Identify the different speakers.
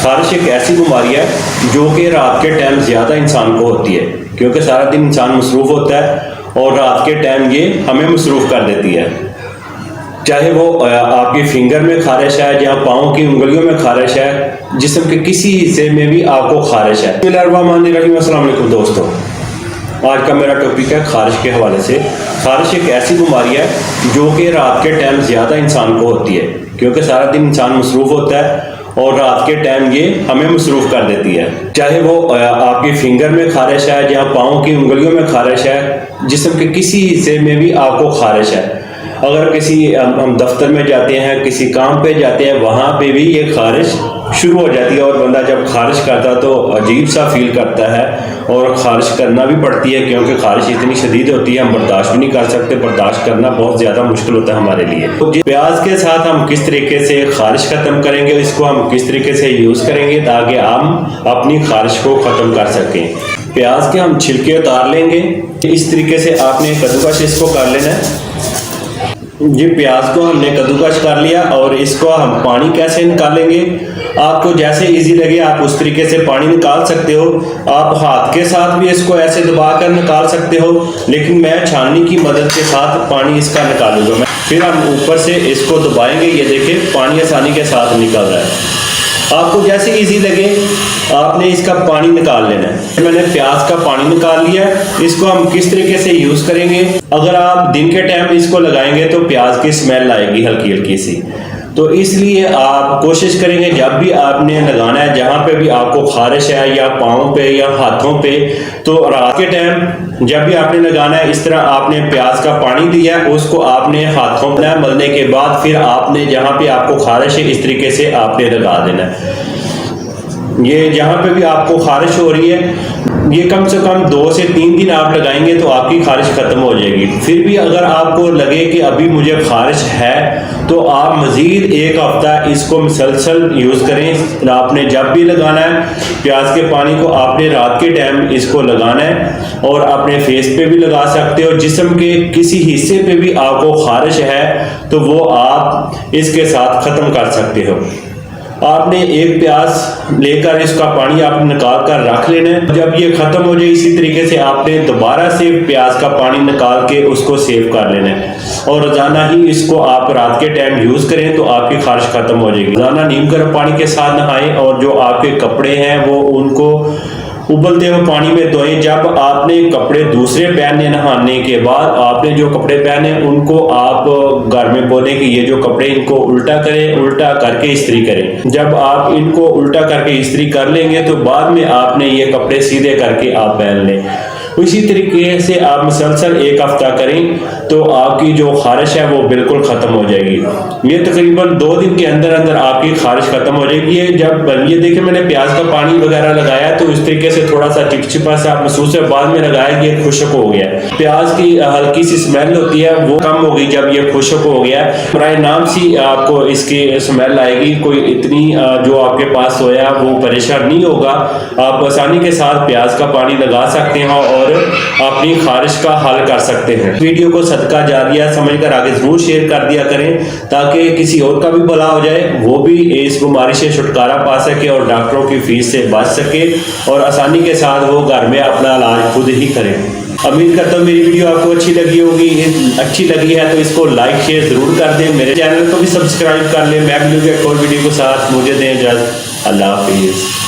Speaker 1: खारिश एक ऐसी बीमारी है जो कि रात के टाइम ज़्यादा इंसान को होती है, क्योंकि सारा दिन इंसान मसरूफ़ होता है और रात के टाइम ये हमें मसरूफ़ कर देती है। चाहे वो आपकी फिंगर में खारिश है या पाँव की उंगलियों में खारिश है, जिस्म के किसी हिस्से में भी आपको खारिश है। बिस्मिल्लाहिर्रहमानिर्रहीम। अस्सलाम वालेकुम दोस्तों, आज का मेरा टॉपिक है खारिश के हवाले से। खारिश एक ऐसी बीमारी है जो कि रात के टाइम ज़्यादा इंसान को होती है, क्योंकि सारा दिन इंसान मसरूफ़ होता है और रात के टाइम ये हमें मसरूफ़ कर देती है। चाहे वो आपकी फिंगर में खारिश है या पाँव की उंगलियों में खारिश है, जिस्म के किसी हिस्से में भी आपको खारिश है। अगर किसी हम दफ्तर में जाते हैं, किसी काम पे जाते हैं, वहाँ पे भी ये खारिश शुरू हो जाती है और बंदा जब खारिश करता है तो अजीब सा फील करता है और खारिश करना भी पड़ती है, क्योंकि खारिश इतनी शदीद होती है हम बर्दाश्त भी नहीं कर सकते। बर्दाश्त करना बहुत ज़्यादा मुश्किल होता है हमारे लिए। तो प्याज के साथ हम किस तरीके से खारिश ख़त्म करेंगे, इसको हम किस तरीके से यूज़ करेंगे ताकि हम अपनी खारिश को ख़त्म कर सकें। प्याज के हम छिलके उतार लेंगे। इस तरीके से आपने कद्दूकश इसको कर लेना है। जी, प्याज को हमने कद्दूकश कर लिया और इसको हम पानी कैसे निकालेंगे, आपको जैसे इजी लगे आप उस तरीके से पानी निकाल सकते हो। आप हाथ के साथ भी इसको ऐसे दबा कर निकाल सकते हो, लेकिन मैं छाननी की मदद के साथ पानी इसका निकालूंगा। फिर हम ऊपर से इसको दबाएंगे। ये देखिए पानी आसानी के साथ निकल रहा है। आपको जैसे इजी लगे आपने इसका पानी निकाल लेना है। मैंने प्याज का पानी निकाल लिया। इसको हम किस तरीके से यूज़ करेंगे, अगर आप दिन के टाइम इसको लगाएंगे तो प्याज की स्मेल आएगी हल्की हल्की सी, तो इसलिए आप कोशिश करेंगे जब भी आपने लगाना है, जहाँ पे भी आपको खारिश है या पाँव पे या हाथों पे, तो रात के टाइम जब भी आपने लगाना है, इस तरह आपने प्याज का पानी दिया उसको आपने हाथों में मलने के बाद फिर आपने जहाँ पे आपको खारिश है इस तरीके से आपने लगा देना है। ये जहाँ पे भी आपको खारिश हो रही है ये कम से कम 2 से 3 दिन आप लगाएंगे तो आपकी खारिश खत्म हो जाएगी। फिर भी अगर आपको लगे कि अभी मुझे खारिश है तो आप मज़ीद 1 हफ्ता इसको मुसलसल यूज़ करें। आपने जब भी लगाना है प्याज के पानी को आपने रात के टाइम इसको लगाना है और अपने फेस पे भी लगा सकते हो। जिस्म के किसी हिस्से पे भी आपको खारिश है तो वो आप इसके साथ ख़त्म कर सकते हो। आपने एक प्याज लेकर इसका पानी आपने निकाल कर रख लेना है। जब ये ख़त्म हो जाए इसी तरीके से आपने दोबारा से प्याज का पानी निकाल के उसको सेव कर लेना है और रोज़ाना ही इसको आप रात के टाइम यूज़ करें तो आपकी खारिश ख़त्म हो जाएगी। रोज़ाना नीम गर्म पानी के साथ नहाएं और जो आपके कपड़े हैं वो उनको उबलते हुए पानी में धोएं। जब आपने कपड़े दूसरे पहने नहाने के बाद आपने जो कपड़े पहने उनको आप घर में बोलें कि ये जो कपड़े इनको उल्टा करें, उल्टा करके इस्त्री करें। जब आप इनको उल्टा करके इस्त्री कर लेंगे तो बाद में आपने ये कपड़े सीधे करके आप पहन लें। इसी तरीके से आप मुसलसल 1 हफ्ता करें तो आपकी जो खारिश है वो बिल्कुल ख़त्म हो जाएगी। ये तकरीबन 2 दिन के अंदर अंदर आपकी खारिश ख़त्म हो जाएगी। ये देखिए मैंने प्याज का पानी वगैरह लगाया तो इस तरीके से थोड़ा सा चिपचिपा सा महसूस है, बाद में लगाया कि ये खुश्क हो गया। प्याज की हल्की सी स्मेल होती है वो कम होगी जब ये खुश्क हो गया। बराए नाम सी आपको इसकी स्मेल आएगी। कोई इतनी जो आपके पास सोया वो परेशान नहीं होगा। आप आसानी के साथ प्याज का पानी लगा सकते हैं और अपनी खारिश का हल कर सकते हैं। वीडियो को सदका जारिया समझकर आगे जरूर शेयर कर दिया करें ताकि किसी और का भी भला हो जाए, वो भी इस बीमारी से छुटकारा पा सके और डॉक्टरों की फीस से बच सके और आसानी के साथ वो घर में अपना इलाज खुद ही करें। उम्मीद करता हूँ मेरी वीडियो आपको अच्छी लगी होगी। अच्छी लगी है तो इसको लाइक शेयर जरूर कर दें। मेरे चैनल को भी सब्सक्राइब कर लें। मैं मिलूंगा एक और वीडियो के साथ। मुझे दें इजाज़त। अल्लाह हाफिज़।